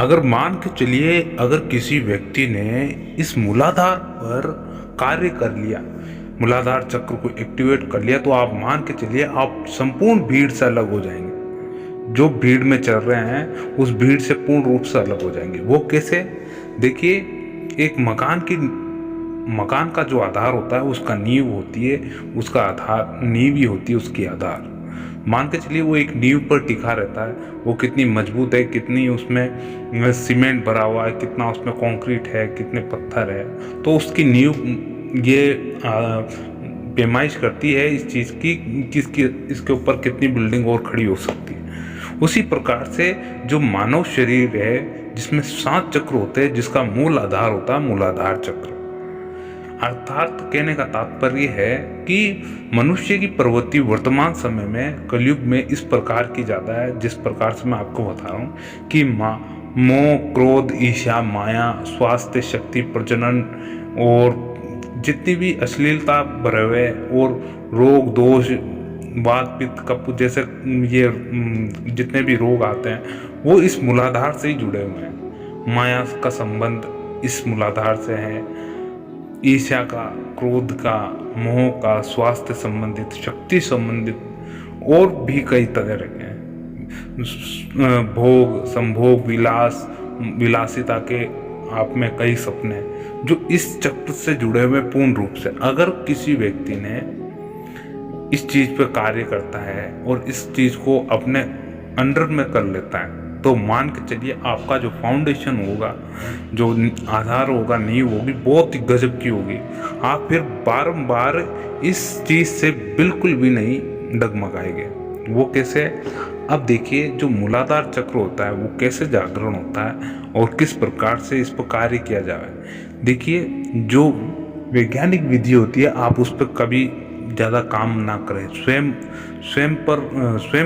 अगर मान के चलिए, अगर किसी व्यक्ति ने इस मूलाधार पर कार्य कर लिया, मूलाधार चक्र को एक्टिवेट कर लिया, तो आप मान के चलिए आप संपूर्ण भीड़ से अलग हो जाएंगे। जो भीड़ में चल रहे हैं उस भीड़ से पूर्ण रूप से अलग हो जाएंगे। वो कैसे? देखिए, एक मकान का जो आधार होता है उसका नींव होती है, उसका आधार नींव ही होती है उसकी आधार। मान के चलिए वो एक नींव पर टिका रहता है, वो कितनी मजबूत है, कितनी उसमें सीमेंट भरा हुआ है, कितना उसमें कंक्रीट है, कितने पत्थर है, तो उसकी नींव ये पैमाइश करती है इस चीज़ की किसकी इसके ऊपर कितनी बिल्डिंग और खड़ी हो सकती है। उसी प्रकार से जो मानव शरीर है जिसमें 7 चक्र होते हैं, जिसका मूल आधार होता है मूलाधार चक्र। अर्थात कहने का तात्पर्य है कि मनुष्य की प्रवृत्ति वर्तमान समय में कलयुग में इस प्रकार की ज़्यादा है, जिस प्रकार से मैं आपको बता रहा हूँ कि मोह, क्रोध, ईर्ष्या, माया, स्वास्थ्य, शक्ति, प्रजनन और जितनी भी अश्लीलता भरे हुए और रोग दोष, वात पित्त कफ जैसे ये जितने भी रोग आते हैं वो इस मूलाधार से ही जुड़े हुए हैं। माया का संबंध इस मूलाधार से है, ईर्ष्या का, क्रोध का, मोह का, स्वास्थ्य संबंधित, शक्ति संबंधित और भी कई तरह के हैं। भोग, संभोग, विलासिता के आप में कई सपने जो इस चक्र से जुड़े हुए पूर्ण रूप से। अगर किसी व्यक्ति ने इस चीज पर कार्य करता है और इस चीज को अपने अंडर में कर लेता है, तो मान के चलिए आपका जो फाउंडेशन होगा, जो आधार होगा, नींव होगी, बहुत ही गजब की होगी। आप फिर बारंबार इस चीज से बिल्कुल भी नहीं डगमगाएंगे। वो कैसे? अब देखिए, जो मूलाधार चक्र होता है वो कैसे जागरण होता है और किस प्रकार से इस पर कार्य किया जाए। देखिए, जो वैज्ञानिक विधि होती है आप उस पर कभी ज़्यादा काम ना करें। स्वयं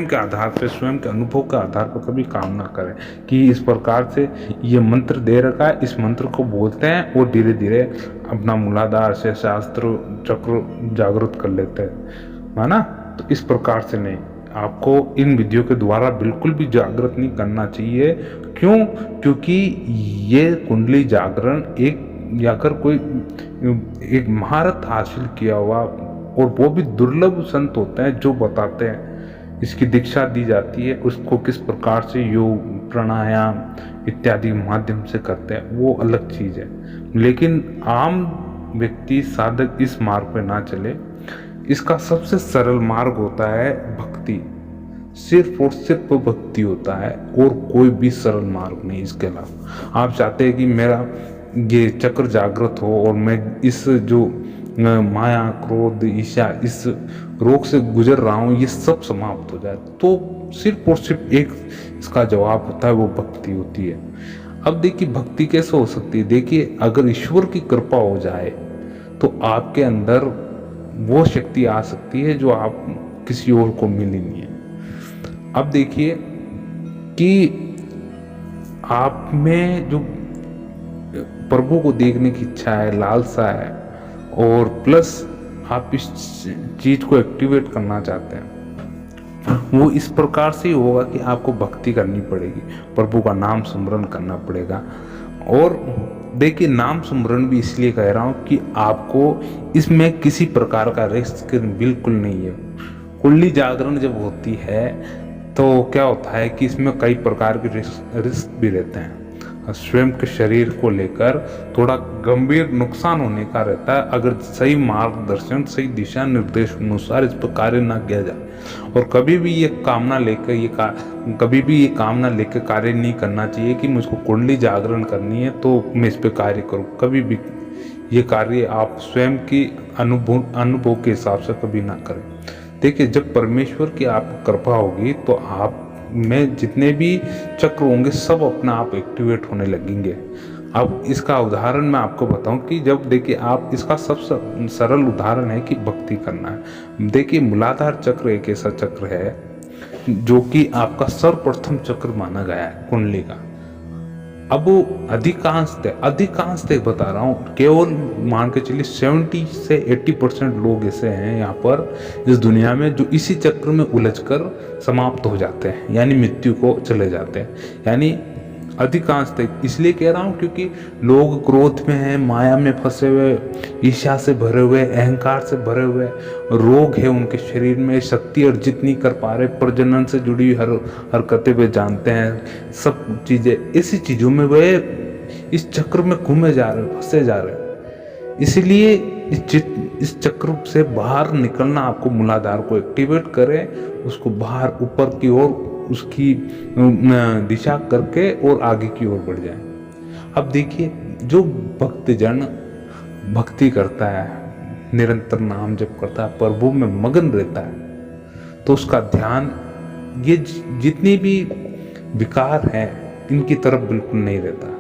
के आधार पर, स्वयं के अनुभव के आधार पर कभी काम ना करें कि इस प्रकार से ये मंत्र दे रखा है, इस मंत्र को बोलते हैं और धीरे धीरे अपना मूलाधार से शास्त्र चक्र जागृत कर लेते हैं, है ना। तो इस प्रकार से नहीं, आपको इन विधियों के द्वारा बिल्कुल भी जागृत नहीं करना चाहिए। क्यों? क्योंकि ये कुंडली जागरण या अगर कोई एक महारत हासिल किया हुआ और वो भी दुर्लभ संत होते हैं जो बताते हैं, इसकी दीक्षा दी जाती है, उसको किस प्रकार से योग, प्राणायाम इत्यादि माध्यम से करते हैं, वो अलग चीज़ है। लेकिन आम व्यक्ति, साधक इस मार्ग पे ना चले। इसका सबसे सरल मार्ग होता है भक्ति, सिर्फ और सिर्फ भक्ति होता है और कोई भी सरल मार्ग नहीं इसके अलावा। आप चाहते हैं कि मेरा ये चक्र जागृत हो और मैं इस जो माया, क्रोध, ईर्ष्या, इस रोग से गुजर रहा हूँ, ये सब समाप्त हो जाए, तो सिर्फ और सिर्फ एक इसका जवाब होता है, वो भक्ति होती है। अब देखिए, भक्ति कैसे हो सकती है? देखिए, अगर ईश्वर की कृपा हो जाए तो आपके अंदर वो शक्ति आ सकती है जो आप किसी और को मिली नहीं है। अब देखिए कि आप में जो प्रभु को देखने की इच्छा है, लालसा है, और प्लस आप इस चीज को एक्टिवेट करना चाहते हैं, वो इस प्रकार से ही होगा कि आपको भक्ति करनी पड़ेगी, प्रभु का नाम स्मरण करना पड़ेगा। और देखिए, नाम स्मरण भी इसलिए कह रहा हूँ कि आपको इसमें किसी प्रकार का रिस्क बिल्कुल नहीं है। कुंडली जागरण जब होती है तो क्या होता है कि इसमें कई प्रकार के रिस्क भी रहते हैं। स्वयं के शरीर को लेकर थोड़ा गंभीर नुकसान होने का रहता है अगर सही मार्गदर्शन, सही दिशा निर्देश अनुसार इस पर कार्य ना किया जाए। और कभी भी ये कामना लेकर कार्य नहीं करना चाहिए कि मुझको कुंडली जागरण करनी है तो मैं इस पर कार्य करूँ। कभी भी ये कार्य आप स्वयं की अनुभव के हिसाब से कभी ना करें। देखिए, जब परमेश्वर की आप कृपा होगी तो आप में जितने भी चक्र होंगे सब अपना आप एक्टिवेट होने लगेंगे। अब इसका उदाहरण मैं आपको बताऊं कि जब देखिए, आप इसका सबसे सरल उदाहरण है कि भक्ति करना है। देखिए, मूलाधार चक्र एक ऐसा चक्र है जो कि आपका सर्वप्रथम चक्र माना गया है कुंडली का। अब अधिकांश बता रहा हूँ, केवल मान के चलिए 70 से 80% लोग ऐसे हैं यहाँ पर इस दुनिया में जो इसी चक्र में उलझकर समाप्त हो जाते हैं, यानी मृत्यु को चले जाते हैं। यानी अधिकांशतः इसलिए कह रहा हूँ क्योंकि लोग क्रोध में हैं, माया में फंसे हुए, ईर्ष्या से भरे हुए, अहंकार से भरे हुए, रोग है उनके शरीर में, शक्ति अर्जित नहीं कर पा रहे, प्रजनन से जुड़ी हुई हर हरकतें वे जानते हैं, सब चीज़ें, ऐसी चीज़ों में वे इस चक्र में घूमे जा रहे, फंसे जा रहे। इसलिए इस चक्र से बाहर निकलना, आपको मूलाधार को एक्टिवेट करें, उसको बाहर ऊपर की ओर उसकी दिशा करके और आगे की ओर बढ़ जाए। अब देखिए, जो भक्तजन भक्ति करता है, निरंतर नाम जप करता है, प्रभु में मगन रहता है, तो उसका ध्यान ये जितनी भी विकार हैं इनकी तरफ बिल्कुल नहीं रहता।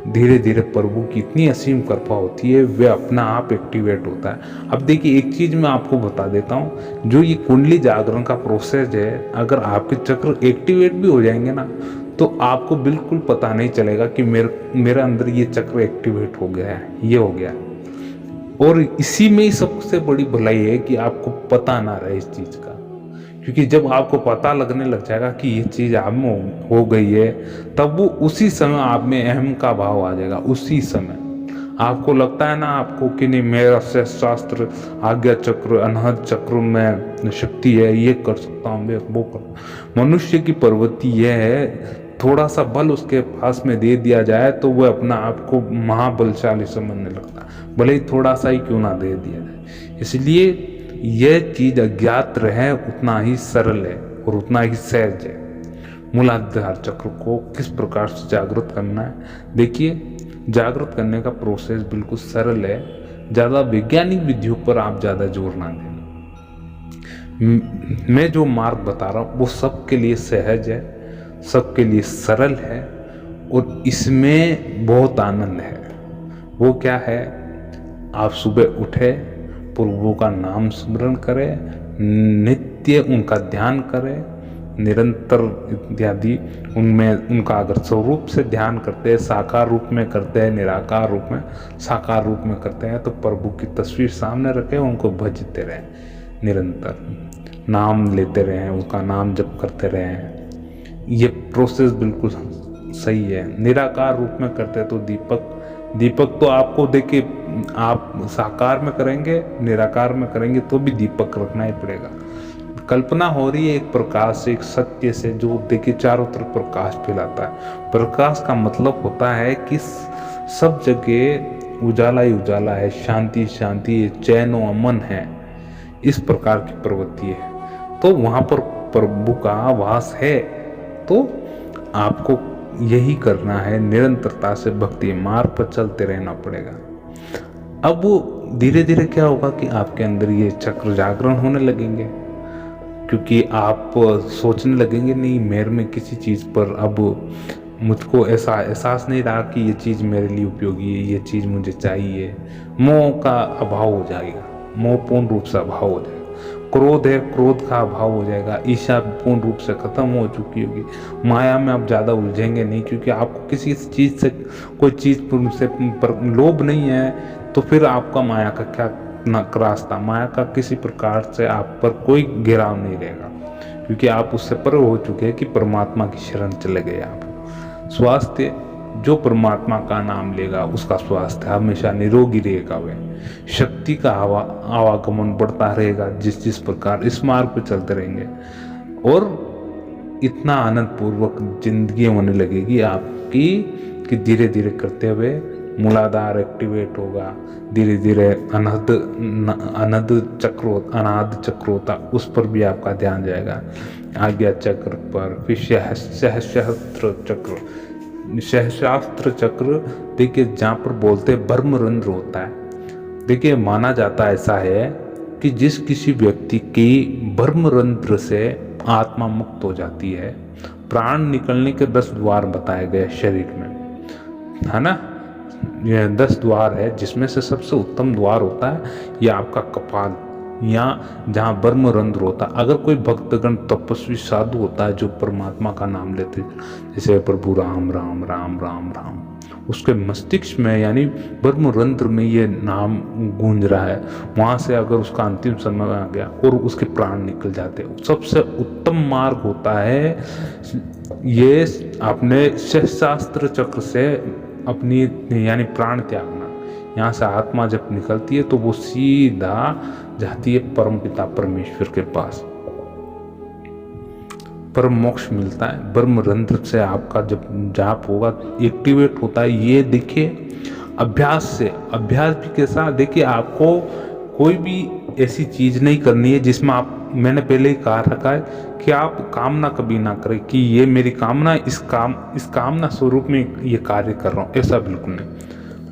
धीरे धीरे प्रभु की इतनी असीम कृपा होती है, वे अपना आप एक्टिवेट होता है। अब देखिए, एक चीज़ मैं आपको बता देता हूँ, जो ये कुंडली जागरण का प्रोसेस है, अगर आपके चक्र एक्टिवेट भी हो जाएंगे ना, तो आपको बिल्कुल पता नहीं चलेगा कि मेरे अंदर ये चक्र एक्टिवेट हो गया है, ये हो गया है। और इसी में ही सबसे बड़ी भलाई है कि आपको पता ना रहे इस चीज़ का, क्योंकि जब आपको पता लगने लग जाएगा कि ये चीज़ आप में हो गई है, तब वो उसी समय आप में अहम का भाव आ जाएगा। उसी समय आपको लगता है ना आपको कि नहीं, मेरा शास्त्र, आज्ञा चक्र, अनहद चक्र में शक्ति है, ये कर सकता हूँ, मैं वो कर। मनुष्य की प्रवृत्ति यह है, थोड़ा सा बल उसके पास में दे दिया जाए तो वह अपना आप को महाबलशाली समझने लगता है, भले ही थोड़ा सा ही क्यों ना दे दिया जाए। इसलिए यह चीज अज्ञात रहे उतना ही सरल है और उतना ही सहज है। मूलाधार चक्र को किस प्रकार से जागृत करना है, देखिए, जागृत करने का प्रोसेस बिल्कुल सरल है। ज़्यादा वैज्ञानिक विधियों पर आप ज़्यादा जोर ना देना। मैं जो मार्ग बता रहा हूँ वो सबके लिए सहज है, सबके लिए सरल है, और इसमें बहुत आनंद है। वो क्या है, आप सुबह उठे, प्रभु का नाम स्मरण करें, नित्य उनका ध्यान करें, निरंतर इत्यादि उनमें उनका अगर स्वरूप से ध्यान करते हैं, साकार रूप में करते हैं, निराकार रूप में, साकार रूप में करते हैं, तो प्रभु की तस्वीर सामने रखें, उनको भजते रहें, निरंतर नाम लेते रहें, उनका नाम जप करते रहें। ये प्रोसेस बिल्कुल सही है। निराकार रूप में करते हैं तो दीपक तो आपको देखिए, आप साकार में करेंगे, निराकार में करेंगे तो भी दीपक रखना ही पड़ेगा। कल्पना हो रही है एक प्रकाश से, एक सत्य से, जो देखिए चारों तरफ प्रकाश फैलाता है। प्रकाश का मतलब होता है कि सब जगह उजाला ही उजाला है, शांति शांति है, चैन व अमन है, इस प्रकार की प्रवृत्ति है। तो वहाँ पर प्रभु का वास है। तो आपको यही करना है, निरंतरता से भक्ति मार्ग पर चलते रहना पड़ेगा। अब वो धीरे धीरे क्या होगा कि आपके अंदर ये चक्र जागरण होने लगेंगे, क्योंकि आप सोचने लगेंगे, नहीं, मेरे में किसी चीज़ पर अब मुझको ऐसा एहसास नहीं रहा कि ये चीज़ मेरे लिए उपयोगी है, ये चीज़ मुझे चाहिए। मोह का अभाव हो जाएगा, मोह पूर्ण रूप से अभाव हो जाएगा। क्रोध है, क्रोध का अभाव हो जाएगा। ईर्ष्या पूर्ण रूप से खत्म हो चुकी होगी। माया में आप ज़्यादा उलझेंगे नहीं, क्योंकि आपको किसी चीज़ से, कोई चीज़ से लोभ नहीं है, तो फिर आपका माया का क्या रास्ता, माया का किसी प्रकार से आप पर कोई घेराव नहीं रहेगा, क्योंकि आप उससे पर हो चुके हैं कि परमात्मा की शरण चले गए आप। स्वास्थ्य, जो परमात्मा का नाम लेगा उसका स्वास्थ्य हमेशा निरोगी रहेगा। वे शक्ति का आवागमन बढ़ता रहेगा जिस प्रकार इस मार्ग पर चलते रहेंगे, और इतना आनंद पूर्वक जिंदगी होने लगेगी आपकी कि धीरे धीरे करते हुए मूलाधार एक्टिवेट होगा, धीरे धीरे अनाद चक्र होता, उस पर भी आपका ध्यान जाएगा, आज्ञा चक्र पर, फिर सहस्रास्त्र चक्र। देखिए, जहाँ पर बोलते ब्रह्मरंध्र होता है, देखिए माना जाता ऐसा है कि जिस किसी व्यक्ति की ब्रह्मरंध्र से आत्मा मुक्त हो जाती है, प्राण निकलने के 10 द्वार बताए गए शरीर में, है ना। यह 10 द्वार है, जिसमें से सबसे उत्तम द्वार होता है यह आपका कपाल, या जहाँ ब्रह्मरंध्र होता है। अगर कोई भक्तगण तपस्वी साधु होता है जो परमात्मा का नाम लेते, जैसे प्रभु राम राम राम राम राम, उसके मस्तिष्क में यानी ब्रह्मरंध्र में ये नाम गूंज रहा है, वहाँ से अगर उसका अंतिम समय आ गया और उसके प्राण निकल जाते, सबसे उत्तम मार्ग होता है ये अपने शस्त्रास्त्र चक्र से अपनी यानी प्राण त्यागना। यहाँ से आत्मा जब निकलती है तो वो सीधा जाती है परमपिता परमेश्वर के पास, परम मोक्ष मिलता है। ब्रह्मरंध्र से आपका जब जाप होगा एक्टिवेट होता है। ये देखिए अभ्यास से, अभ्यास भी कैसा, देखिए आपको कोई भी ऐसी चीज नहीं करनी है जिसमें आप, मैंने पहले ही कहा रखा है कि आप कामना कभी ना करें कि ये मेरी कामना, इस कामना स्वरूप में ये कार्य कर रहा हूँ, ऐसा बिल्कुल नहीं।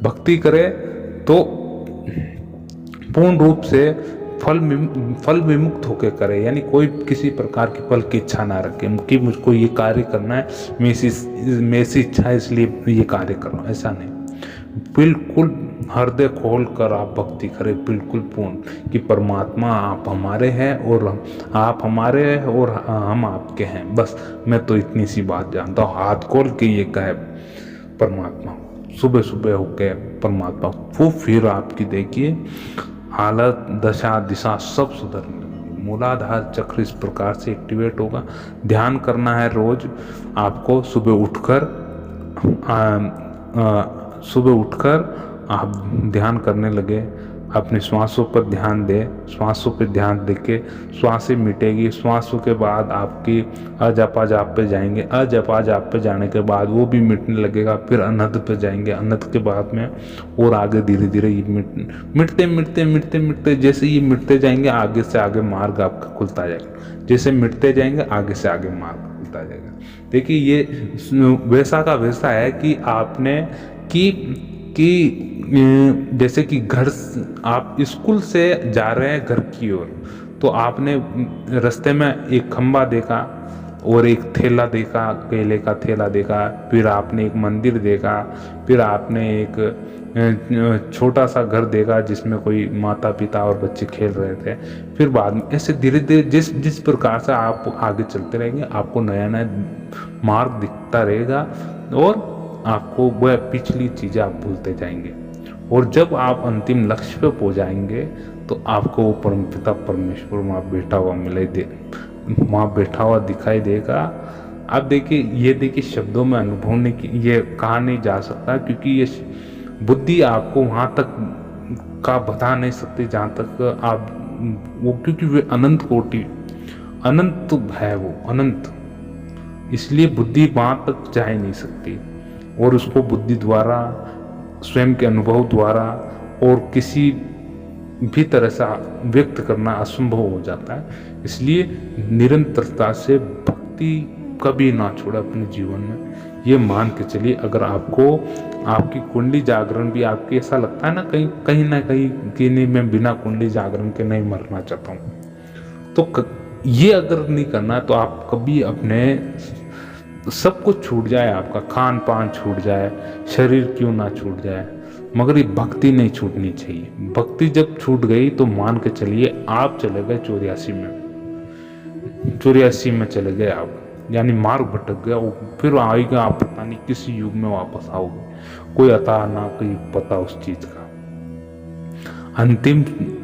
भक्ति करे तो पूर्ण रूप से फल विमुक्त होकर करे, यानी कोई किसी प्रकार की फल की इच्छा ना रखे कि मुझको ये कार्य करना है, मैं ऐसी इच्छा है इसलिए ये कार्य कर रहा हूँ, ऐसा नहीं। बिल्कुल हृदय खोल कर आप भक्ति करें, बिल्कुल पूर्ण, कि परमात्मा आप हमारे हैं और आप हमारे हैं और हम आपके हैं, बस मैं तो इतनी सी बात जानता हूँ। हाथ खोल के ये कहे परमात्मा, सुबह सुबह होके परमात्मा, वो फिर आपकी देखिए हालत, दशा, दिशा सब सुधरने लगेगी। मूलाधार चक्र इस प्रकार से एक्टिवेट होगा। ध्यान करना है रोज आपको, सुबह उठकर आप ध्यान करने लगे, अपने श्वासों पर ध्यान दे, श्वासों पर ध्यान देके श्वासें मिटेगी। श्वासों के बाद आपकी अजपा जाप पे जाएंगे, अजपा जाप पे जाने के बाद वो भी मिटने लगेगा, फिर अनहद पे जाएंगे, अनहद के बाद में और आगे धीरे धीरे ये मिटते जैसे ये मिटते जाएंगे आगे से आगे मार्ग आपका खुलता जाएगा, जैसे मिटते जाएंगे आगे से आगे मार्ग खुलता जाएगा। देखिए ये वैसा का वैसा है कि आपने कि जैसे कि घर, आप स्कूल से जा रहे हैं घर की ओर, तो आपने रास्ते में एक खंबा देखा और एक थैला देखा, केले का थैला देखा, फिर आपने एक मंदिर देखा, फिर आपने एक छोटा सा घर देखा जिसमें कोई माता पिता और बच्चे खेल रहे थे, फिर बाद में ऐसे धीरे धीरे जिस प्रकार से आप आगे चलते रहेंगे आपको नया नया मार्ग दिखता रहेगा और आपको वह पिछली चीज़ें आप भूलते जाएंगे। और जब आप अंतिम लक्ष्य पे पहुंच जाएंगे तो आपको वो परमपिता परमेश्वर वहाँ बैठा हुआ दिखाई देगा। अब देखिए ये देखिए शब्दों में अनुभव नहीं की, ये कहा नहीं जा सकता, क्योंकि ये बुद्धि आपको वहाँ तक का बता नहीं सकती जहाँ तक आप वो, क्योंकि वे अनंत कोटि, अनंत है वो अनंत, इसलिए बुद्धि वहाँ तक जा ही नहीं सकती। और उसको बुद्धि द्वारा, स्वयं के अनुभव द्वारा और किसी भी तरह से व्यक्त करना असंभव हो जाता है। इसलिए निरंतरता से भक्ति कभी ना छोड़े अपने जीवन में, ये मान के चलिए। अगर आपको आपकी कुंडली जागरण भी आपकी ऐसा लगता है ना कहीं ना कहीं कि नहीं मैं बिना कुंडली जागरण के नहीं मरना चाहता हूँ, तो ये अगर नहीं करना तो आप कभी अपने सब कुछ छूट जाए, आपका खान पान छूट जाए, शरीर क्यों ना छूट जाए, मगर ये भक्ति नहीं छूटनी चाहिए। भक्ति जब छूट गई तो मान के चलिए आप चले गए 84 में चले गए आप, यानी मार्ग भटक गया। फिर आएगा आप पता नहीं किस युग में वापस आओगे, कोई अता ना कोई पता उस चीज का।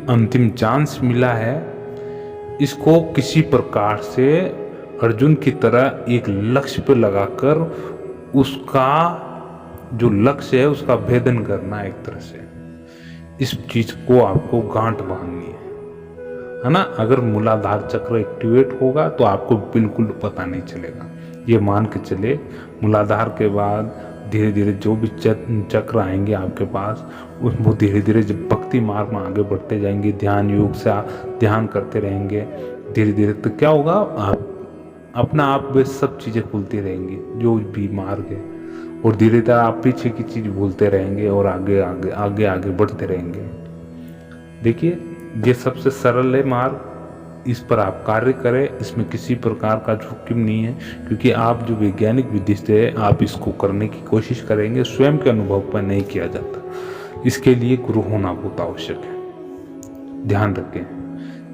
अंतिम चांस मिला है, इसको किसी प्रकार से अर्जुन की तरह एक लक्ष्य पे लगाकर उसका जो लक्ष्य है उसका भेदन करना, एक तरह से इस चीज को आपको गांठ बांधनी है ना। अगर मूलाधार चक्र एक्टिवेट होगा तो आपको बिल्कुल पता नहीं चलेगा। ये मान के चले मूलाधार के बाद धीरे धीरे जो भी चक्र आएंगे आपके पास, वो धीरे धीरे जब भक्ति मार्ग में आगे बढ़ते जाएंगे, ध्यान योग से ध्यान करते रहेंगे धीरे धीरे, तो क्या होगा आप अपना आप वे सब चीज़ें खुलती रहेंगी जो भी मार्ग है, और धीरे धीरे आप पीछे की चीज़ भूलते रहेंगे और आगे बढ़ते रहेंगे। देखिए ये सबसे सरल है मार्ग, इस पर आप कार्य करें, इसमें किसी प्रकार का जोखिम नहीं है, क्योंकि आप जो वैज्ञानिक विधि से आप इसको करने की कोशिश करेंगे, स्वयं के अनुभव पर नहीं किया जाता। इसके लिए गुरु होना बहुत आवश्यक है। ध्यान रखें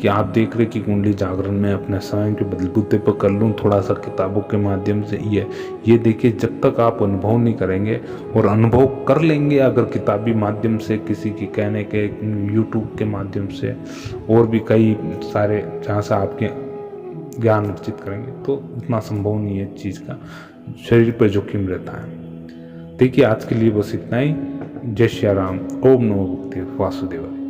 कि आप देख रहे कि कुंडली जागरण में अपने समय के बलबूते पर कर लूँ थोड़ा सा किताबों के माध्यम से। ये देखिए, जब तक आप अनुभव नहीं करेंगे और अनुभव कर लेंगे अगर किताबी माध्यम से, किसी के कहने के, यूट्यूब के माध्यम से, और भी कई सारे जहाँ से आपके ज्ञान अर्जित करेंगे, तो उतना संभव नहीं है चीज़ का, शरीर पर जोखिम रहता है। देखिए, आज के लिए बस इतना ही। जय श्री राम। ओम नमो भगवते वासुदेवाय।